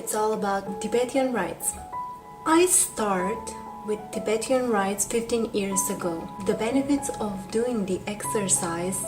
It's all about Tibetan rites. I start with Tibetan rites 15 years ago. The benefits of doing the exercise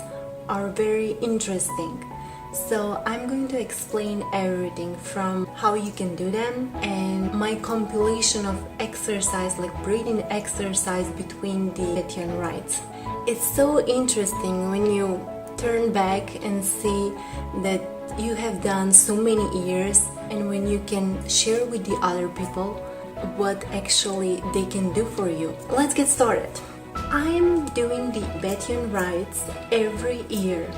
are very interesting. So I'm going to explain everything from how you can do them and my compilation of exercise, like breathing exercise between the Tibetan rites. It's so interesting when you turn back and see that you have done so many years, and when you can share with the other people what actually they can do for you. Let's get started. I'm doing the Tibetan rites every year.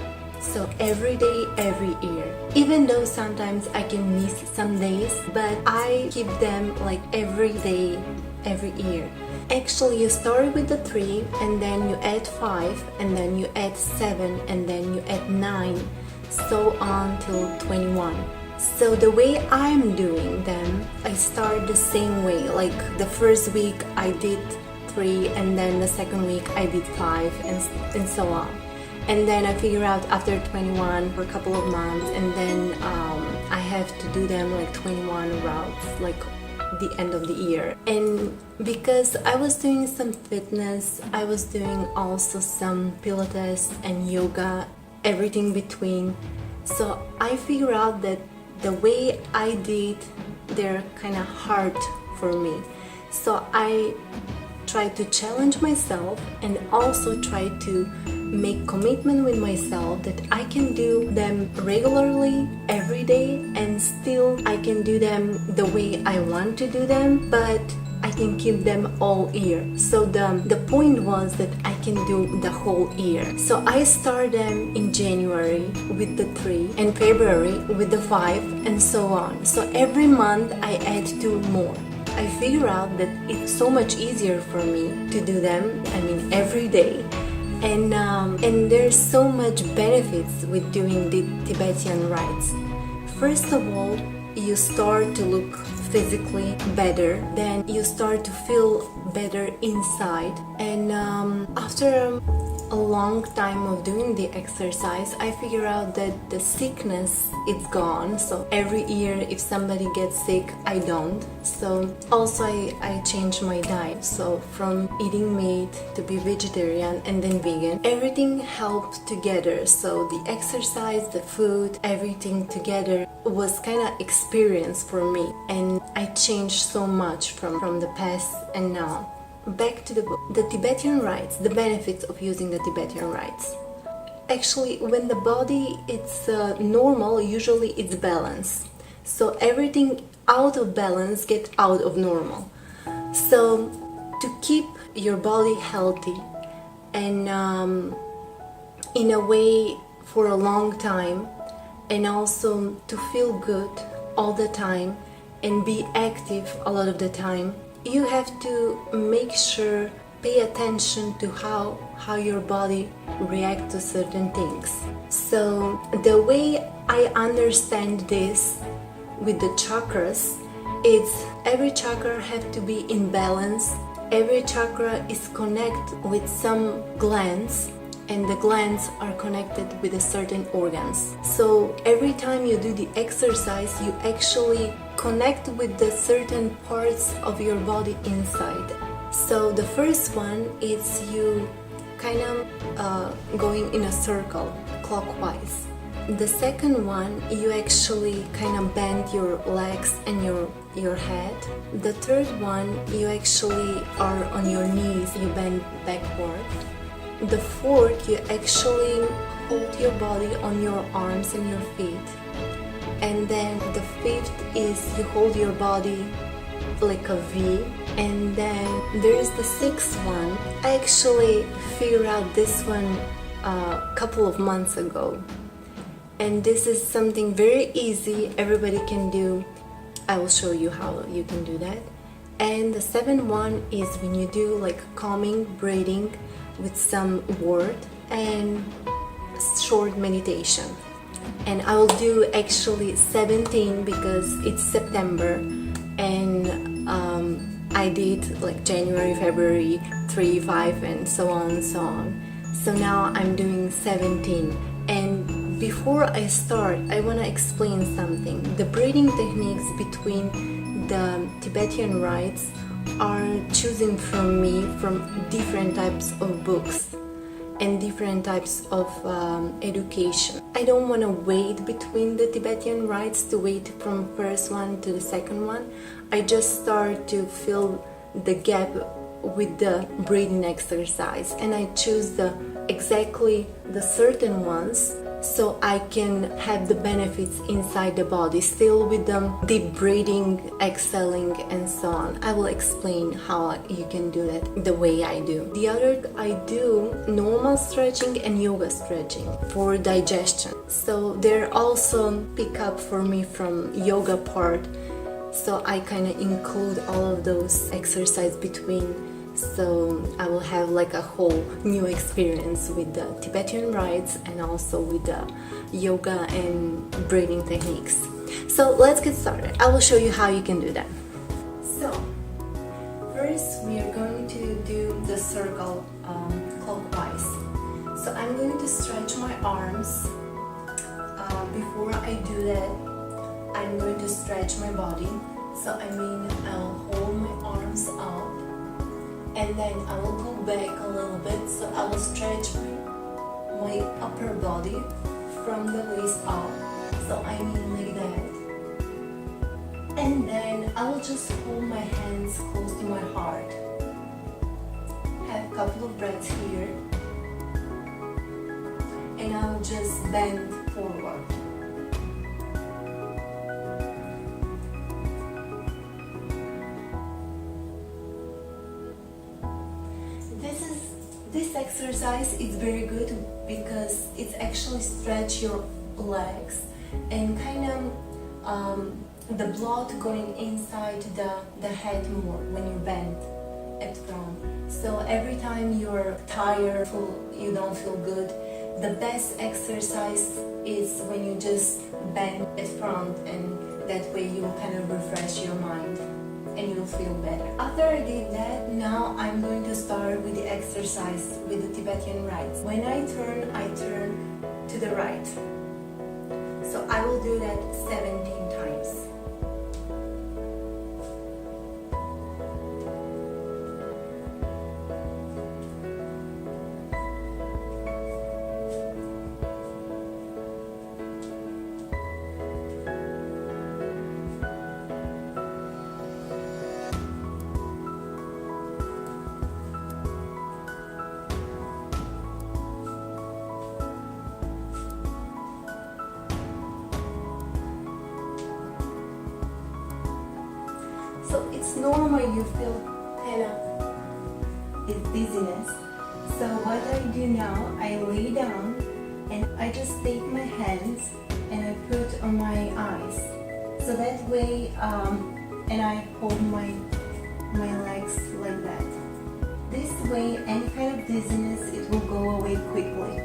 So every day, every year. Even though sometimes I can miss some days, but I keep them like every day, every year. Actually, you start with the 3 and then you add 5 and then you add 7 and then you add 9, so on till 21. So the way I'm doing them, I start the same way. Like the first week I did 3 and then the second week I did 5 and so on. And then I figure out after 21 for a couple of months, and then I have to do them like 21 routes, like the end of the year. And because I was doing some fitness, I was doing also some Pilates and yoga, everything between. So I figure out that the way I did, they're kind of hard for me. So I try to challenge myself and also try to make commitment with myself that I can do them regularly every day, and still I can do them the way I want to do them, but I can keep them all year. So the point was that I can do the whole year. So I start them in January with the 3 and February with the 5 and so on. So every month I add 2 more. I figure out that it's so much easier for me to do them, every day. And there's so much benefits with doing the Tibetan rites. First of all, you start to look physically better, then you start to feel better inside. And after a long time of doing the exercise, I figure out that the sickness is gone. So every year if somebody gets sick, I don't. So also I changed my diet, so from eating meat to be vegetarian and then vegan. Everything helped together, so the exercise, the food, everything together was kind of experience for me, and I changed so much from the past and now. Back to the Tibetan rites, the benefits of using the Tibetan rites. Actually, when the body is normal, usually it's balanced. So everything out of balance gets out of normal. So to keep your body healthy and in a way for a long time, and also to feel good all the time and be active a lot of the time, you have to make sure, pay attention to how your body reacts to certain things. So the way I understand this with the chakras is every chakra have to be in balance. Every chakra is connected with some glands, and the glands are connected with a certain organs. So every time you do the exercise, you actually connect with the certain parts of your body inside. So the first one is you kind of going in a circle clockwise. The second one, you actually kind of bend your legs and your head. The third one, you actually are on your knees, you bend backward. The fourth, you actually hold your body on your arms and your feet. And then the fifth is you hold your body like a V. And then there's the sixth one. I actually figured out this one a couple of months ago. And this is something very easy, everybody can do. I will show you how you can do that. And the seventh one is when you do like calming breathing with some word and short meditation. And I will do actually 17 because it's September, and I did like January, February, 3, 5 and so on and so on. So now I'm doing 17, and before I start, I want to explain something. The breathing techniques between the Tibetan rites are chosen from me from different types of books and different types of education. I don't want to wait between the Tibetan rites to wait from first one to the second one. I just start to fill the gap with the breathing exercise, and I choose exactly the certain ones so I can have the benefits inside the body, still with the deep breathing, exhaling, and so on. I will explain how you can do that the way I do. The other, I do normal stretching and yoga stretching for digestion. So they're also pick up for me from yoga part. So I kind of include all of those exercises between, so I will have like a whole new experience with the Tibetan rites and also with the yoga and breathing techniques. So let's get started. I will show you how you can do that. So first we are going to do the circle clockwise. So I'm going to stretch my arms. Before I do that, I'm going to stretch my body. So I'll hold my arms up, and then I will go back a little bit. So I will stretch my upper body from the waist up. So like that. And then I will just hold my hands close to my heart. Have a couple of breaths here. And I will just bend forward. This exercise is very good because it's actually stretch your legs and kind of the blood going inside the head more when you bend at front. So every time you're tired, you don't feel good, the best exercise is when you just bend at front, and that way you will kind of refresh your mind and you'll feel better. After I did that, now I'm going to start with the exercise with the Tibetan rites. When I turn to the right. So I will do that 17 times. So it's normal you feel kind of dizziness. So what I do now, I lay down and I just take my hands and I put on my eyes. So that way, and I hold my legs like that. This way, any kind of dizziness, it will go away quickly.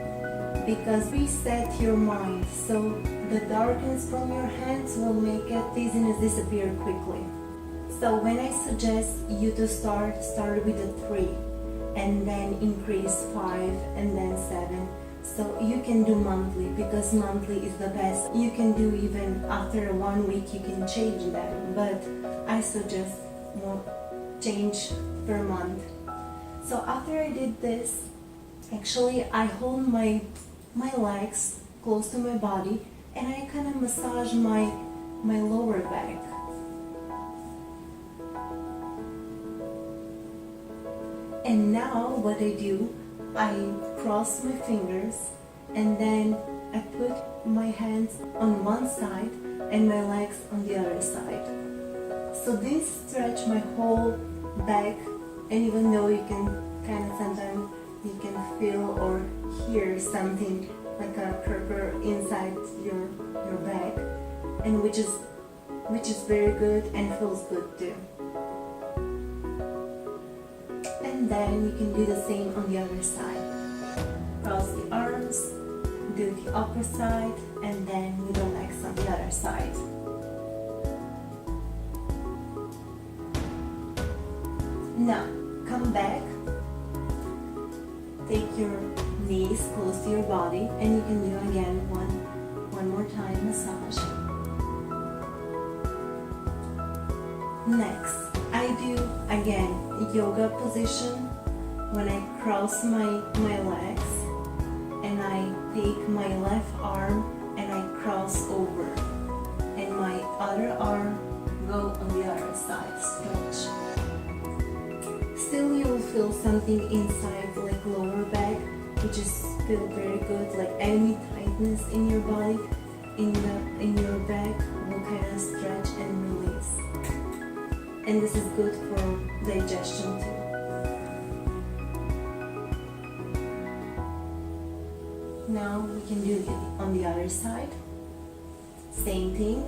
Because reset your mind, so the darkness from your hands will make dizziness disappear quickly. So when I suggest you to start with a 3 and then increase 5 and then 7. So you can do monthly because monthly is the best. You can do even after 1 week, you can change that, but I suggest more change per month. So after I did this, actually I hold my legs close to my body and I kind of massage my lower back. And now what I do, I cross my fingers and then I put my hands on one side and my legs on the other side. So this stretch my whole back, and even though you can kind of sometimes you can feel or hear something like a purpur inside your back, and which is very good and feels good too. And then you can do the same on the other side. Cross the arms, do the upper side, and then with the legs on the other side. Now, come back, take your knees close to your body, and you can do again one more time massage. Next, I do again yoga position when I cross my legs and I take my left arm and I cross over, and my other arm go on the other side, stretch. Still you'll feel something inside, like lower back, which is feel very good, like any tightness in your body, in your back will kind of stretch and release. And this is good for digestion too. Now we can do it on the other side. Same thing.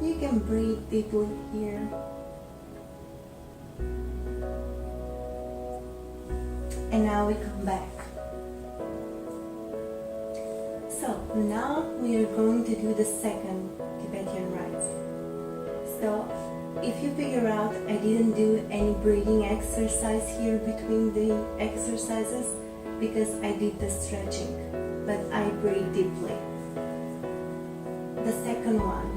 You can breathe deeply here. And now we come back. So now we are going to do the second Tibetan rites. So if you figure out I didn't do any breathing exercise here between the exercises because I did the stretching, but I breathe deeply. The second one,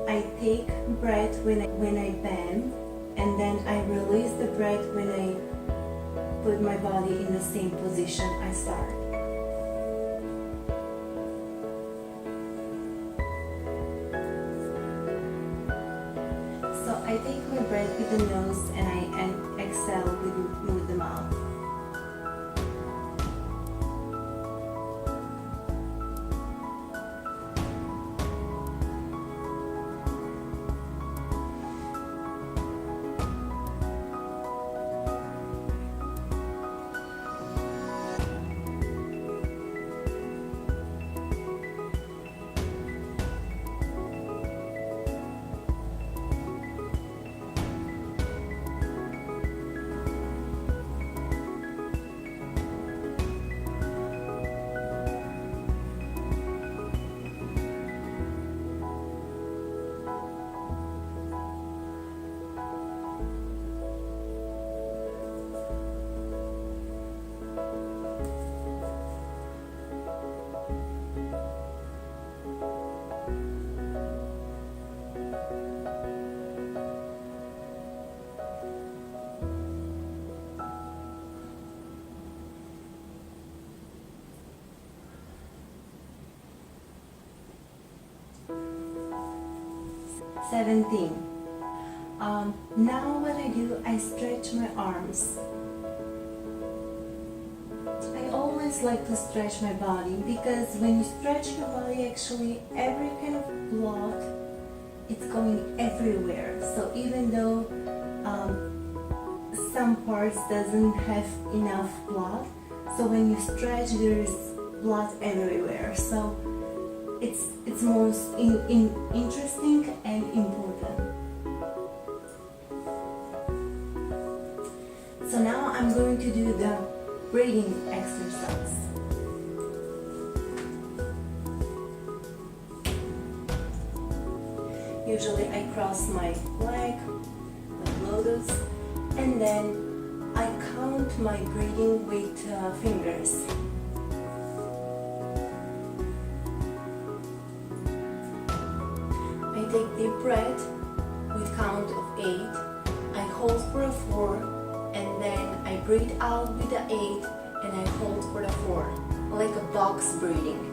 I take breath when I bend, and then I release the breath when I put my body in the same position I started. So I take my breath with the nose and I exhale with the mouth. Seventeen. Now what I do, I stretch my arms. I always like to stretch my body because when you stretch your body, actually every kind of blood, it's going everywhere. So even though some parts doesn't have enough blood, so when you stretch, there is blood everywhere. So it's most interesting and important. So now I'm going to do the breathing exercise. Usually I cross my leg, like lotus, and then I count my breathing with fingers. I take deep breath with count of 8. I hold for a 4, and then I breathe out with the 8, and I hold for the 4, like a box breathing.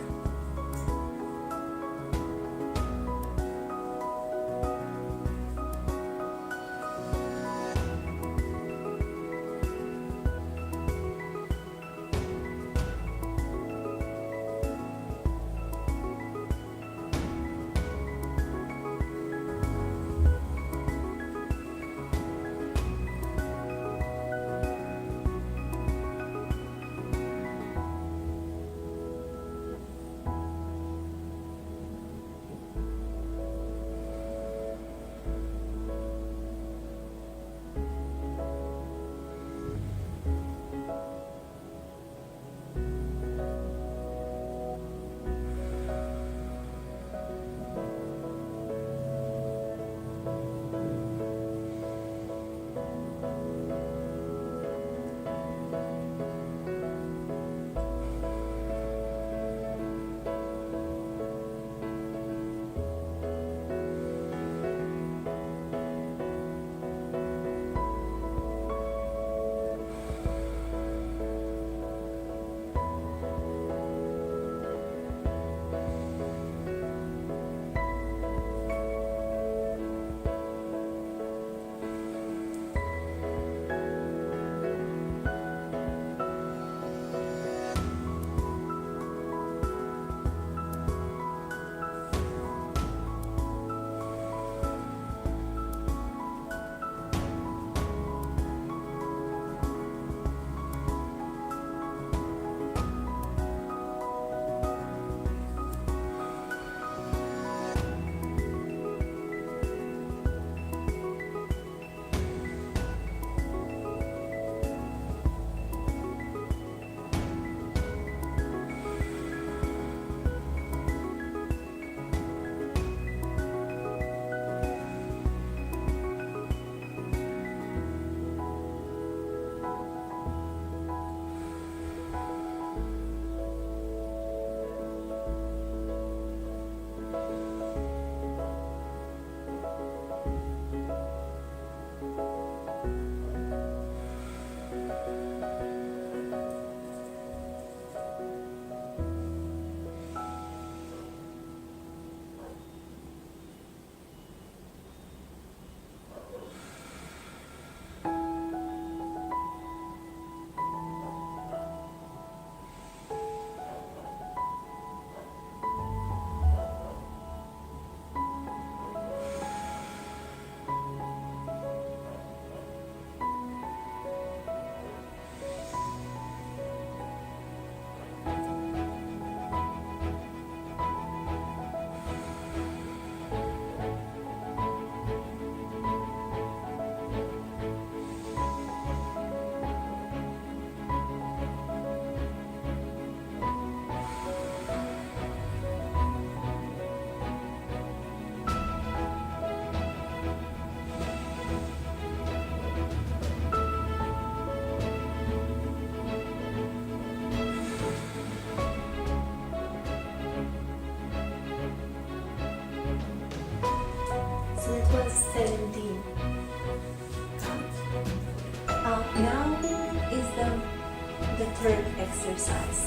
third exercise.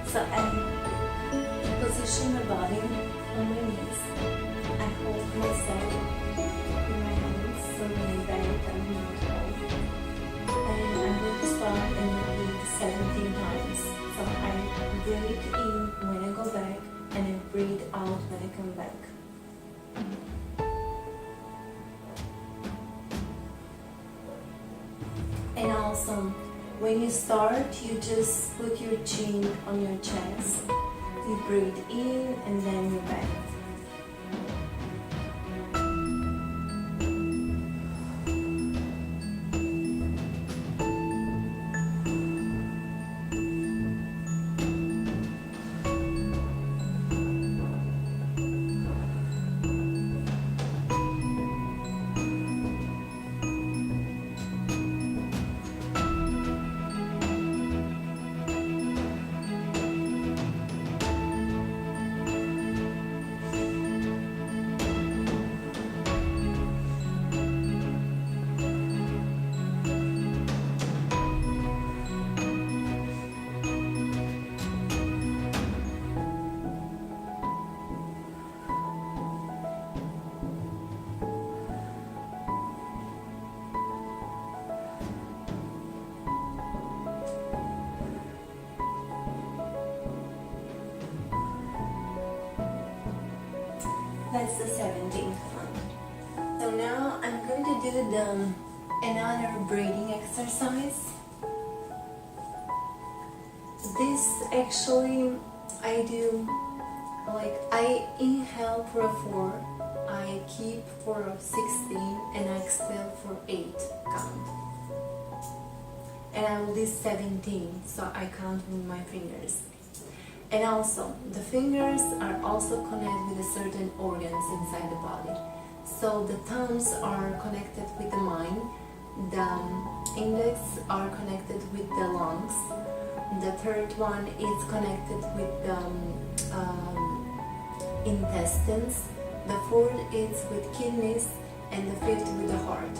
So I position the body on my knees. I hold myself in my hands so my back and neutral. And I'm going to start and repeat 17 times. So I breathe in when I go back and I breathe out when I come back. And also, when you start, you just put your chin on your chest. You breathe in and then you back. That's the 17th one. So now I'm going to do another breathing exercise. This actually I do like I inhale for 4, I keep for 16, and I exhale for 8 count. And I will do 17, so I count with my fingers. And also, the fingers are also connected with certain organs inside the body. So the thumbs are connected with the mind, the index are connected with the lungs, the third one is connected with the intestines, the fourth is with kidneys, and the fifth with the heart.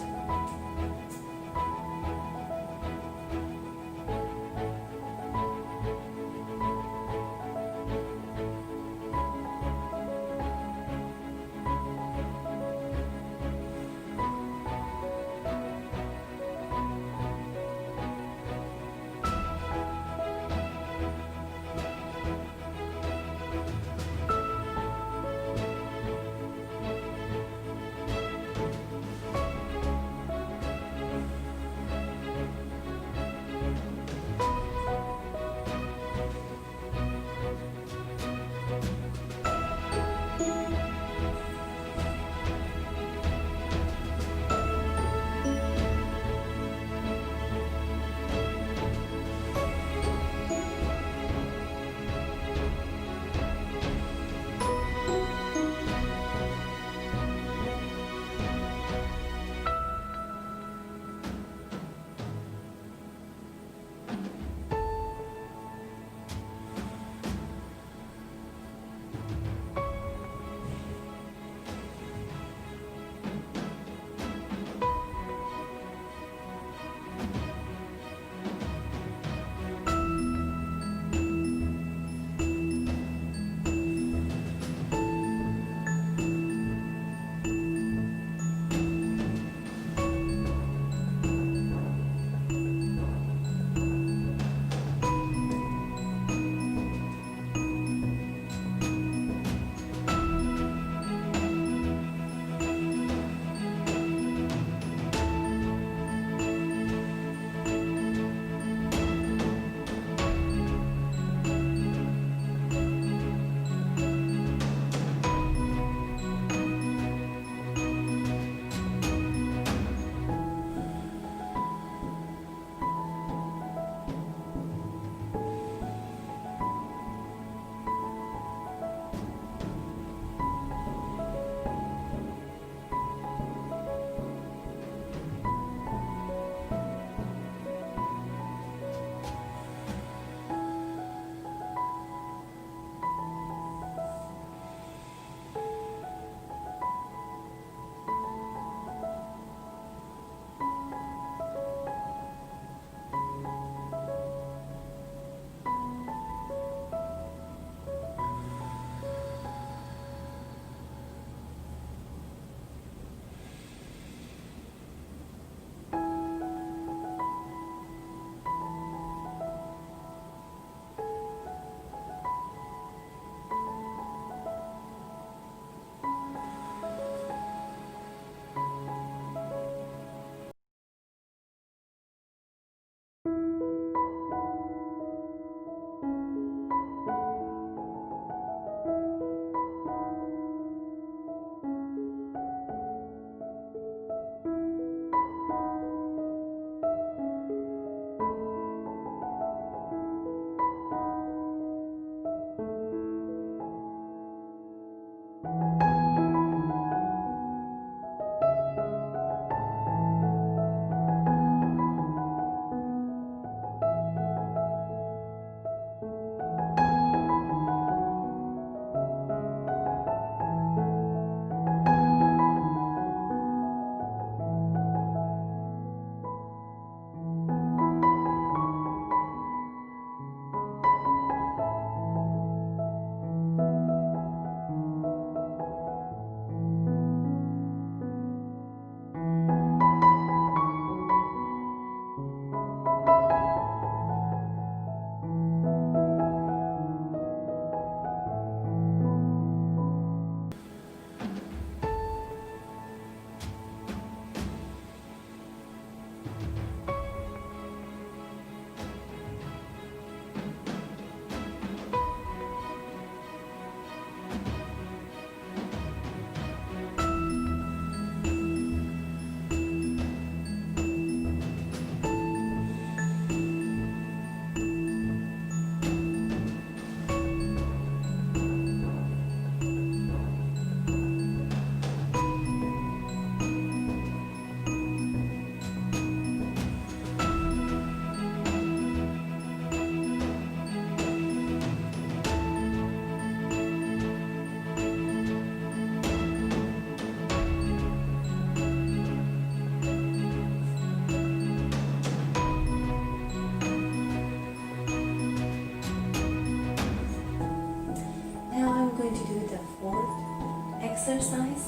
exercise.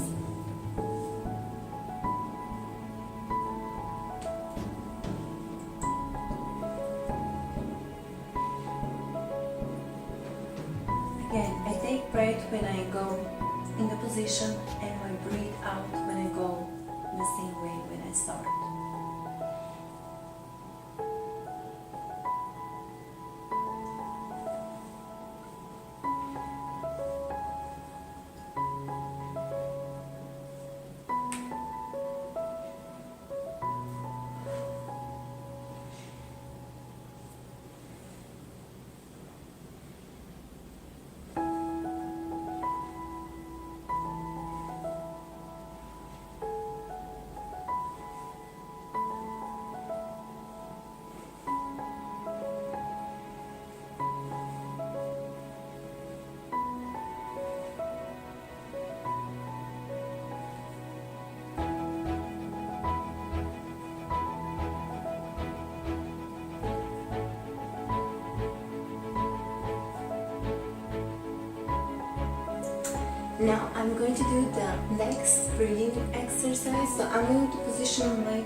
Again, I take breath when I go in the position and I breathe out when I go the same way when I start. Now I'm going to do the next breathing exercise. So I'm going to position my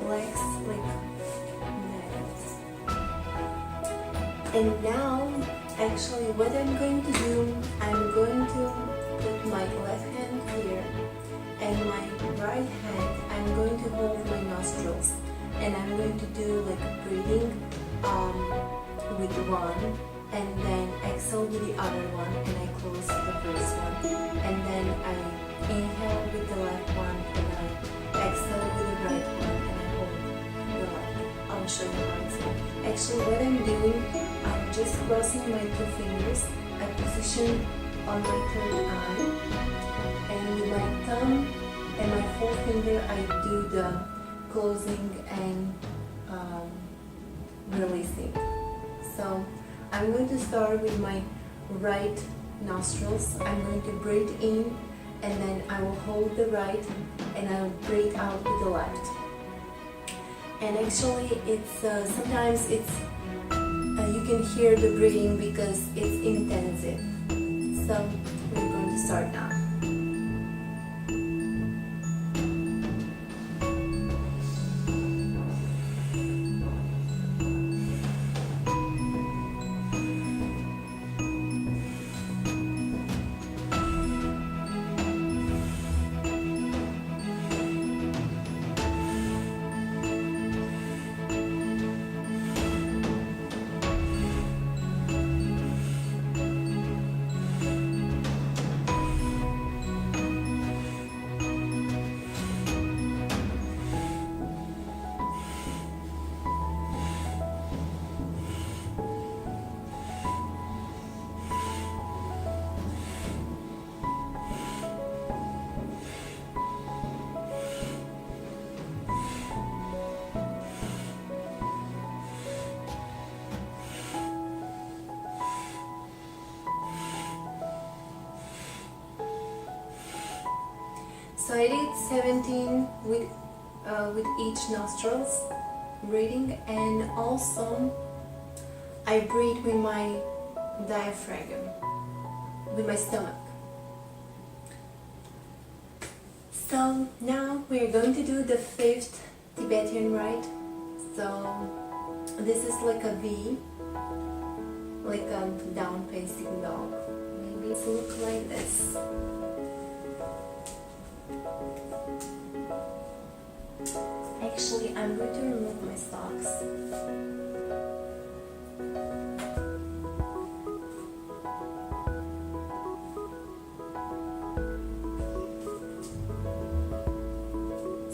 legs like that. And now, actually, what I'm going to do, I'm going to put my left hand here and my right hand, I'm going to hold my nostrils. And I'm going to do like breathing with one, and then exhale with the other one, and I close the first one, and then I inhale with the left one, and I exhale with the right one, and I hold the left. I'll show you how it's done. Actually, what I'm doing, I'm just crossing my two fingers. I position on my third eye, and with my thumb and my forefinger, I do the closing and releasing. So I'm going to start with my right nostrils. I'm going to breathe in, and then I will hold the right, and I will breathe out with the left. And actually, it's sometimes it's you can hear the breathing because it's intensive. So we're going to start now. So I did 17 with each nostrils breathing, and also I breathe with my diaphragm, with my stomach. So now we're going to do the fifth Tibetan rite. So this is like a V, like a down facing dog. Maybe it's look like this. Actually, I'm going to remove my socks.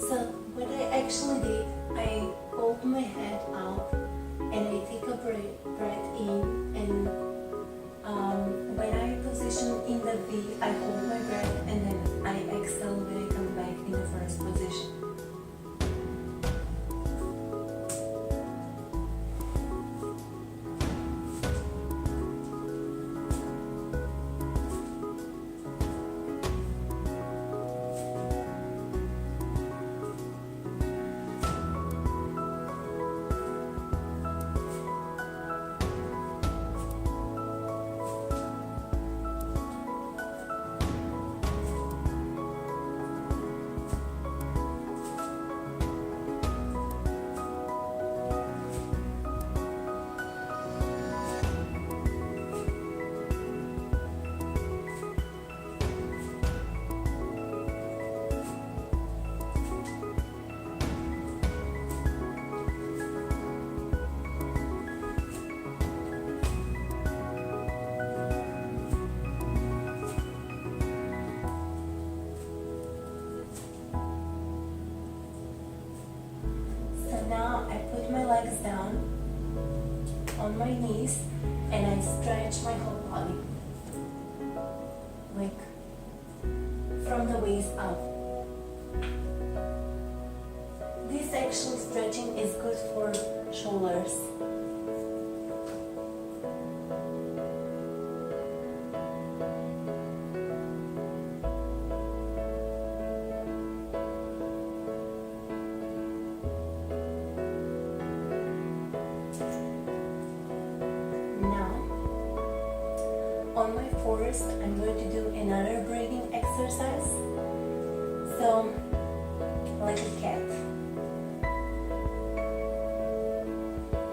So what I actually did, I hold my head out and I take a breath in, and when I position in the V, I hold my breath, and then I exhale when I come back in the first position. legs down on my knees and I stretch my whole body, like from the waist up. This actual stretching is good for shoulders. On my fourth, I'm going to do another breathing exercise. So, like a cat.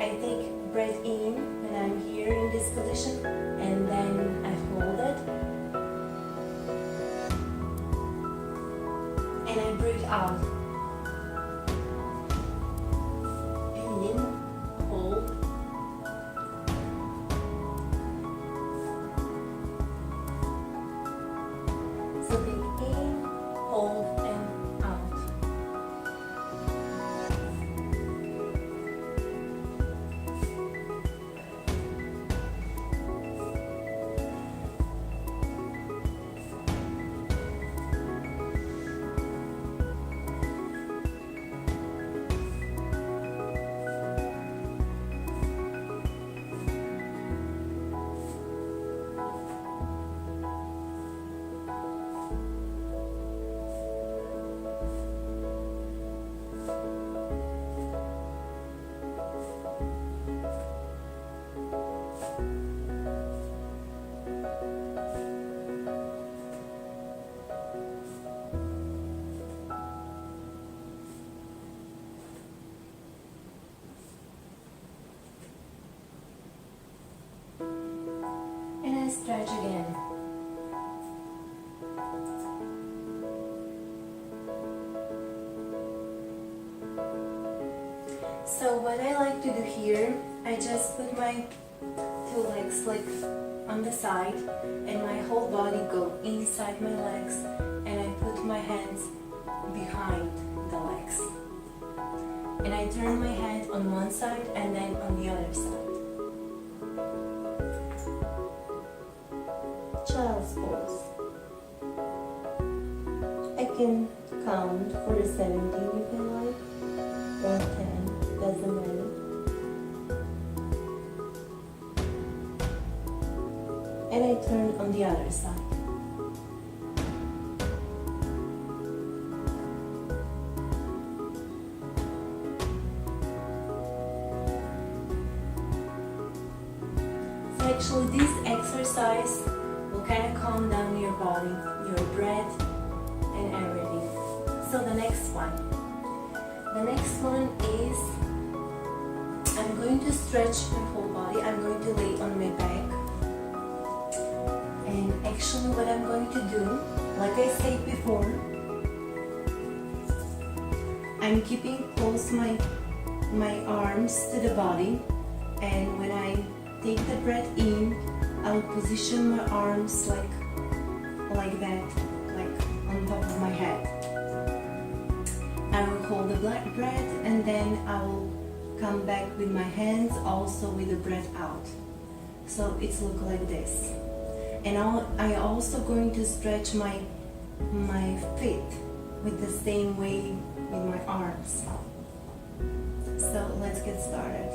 I take breath in when I'm here in this position, and then I hold it. And I breathe out. In, hold. So breathe in, hold, and out. And I stretch again. So what I like to do here, I just put my two legs like on the side and my whole body go inside my legs, and I put my hands behind the legs. And I turn my head on one side and then on the other side. Child's pose. I can count for 17 if I like, or 10, doesn't matter. And I turn on the other side. So actually this exercise will kind of calm down your body, your breath, and everything. So the next one. The next one is I'm going to stretch my whole body. I'm going to lay on my back. And actually what I'm going to do, like I said before, I'm keeping close my arms to the body, and when I take the breath in, I'll position my arms like that, like on top of my head. I will hold the breath, and then I will come back with my hands also with the breath out. So it's look like this. And I also going to stretch my feet with the same way with my arms. So let's get started.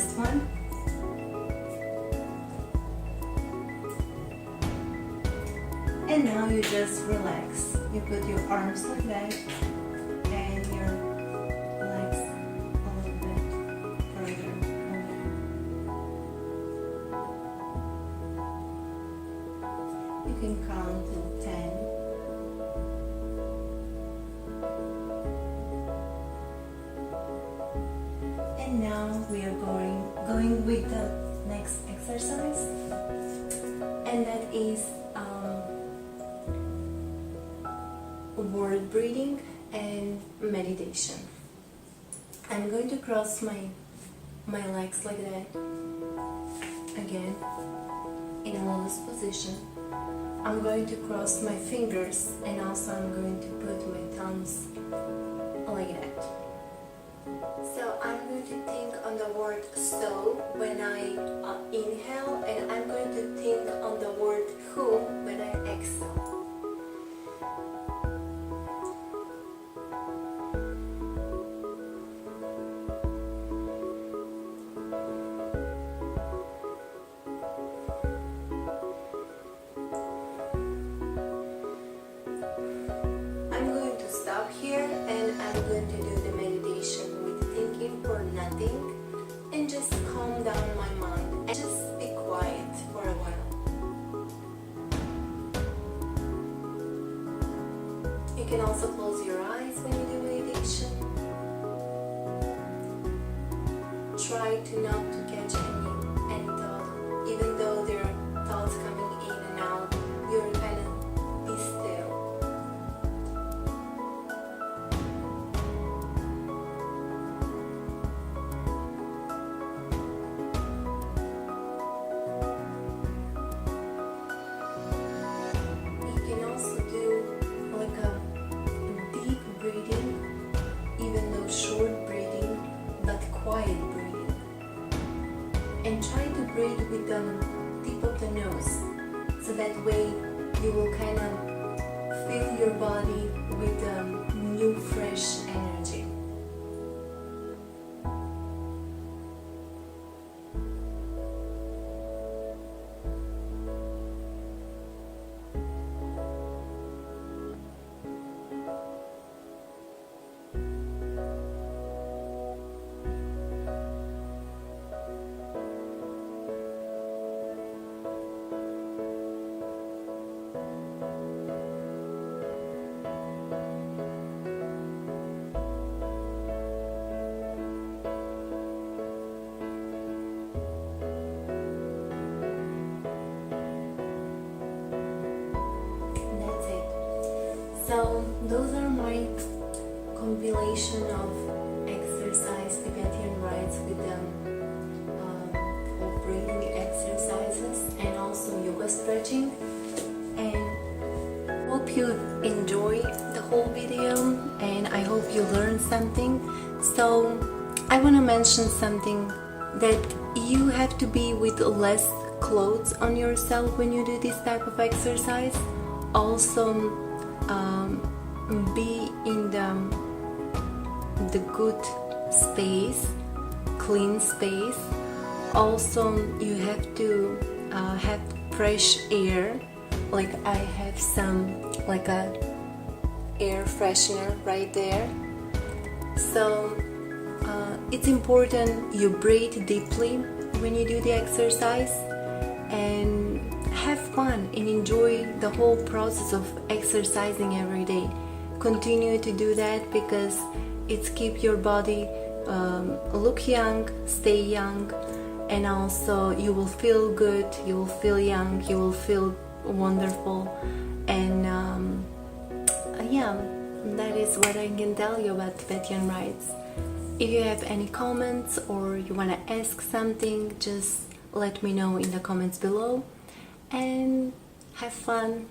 first one. And now you just relax. You put your arms like that and your legs a little bit further away. You can count to 10. And now we are going with the next exercise, and that is word breathing and meditation. I'm going to cross my legs like that again in a lotus position. I'm going to cross my fingers, and also I'm going to put my thumbs like that. So I'm going to think on the word so when I inhale, and I'm going to think on the word who when I exhale. I'm going to stop here, and I'm going to do the meditation with thinking for nothing, and just calm down my mind and just be quiet for a while. You can also close your eyes when you do meditation. Try to not to catch any thought, even though there are thoughts coming in and out. You're kind of be still. You can also do like a deep breathing, even though short breathing, but quiet breathing. And try to breathe with the tip of the nose, so that way you will kind of fill your body with new fresh energy. So those are my compilation of exercise Tibetan rites with for breathing exercises and also yoga stretching. And hope you enjoy the whole video, and I hope you learned something. So I want to mention something, that you have to be with less clothes on yourself when you do this type of exercise. Also be in the good space, clean space. Also you have to have fresh air, like I have some like a air freshener right there. So it's important you breathe deeply when you do the exercise, and have fun and enjoy the whole process of exercising every day. Continue to do that, because it's keep your body look young, stay young, and also you will feel good, you will feel young, you will feel wonderful. And yeah, that is what I can tell you about Tibetan rites. If you have any comments or you want to ask something, just let me know in the comments below, and have fun.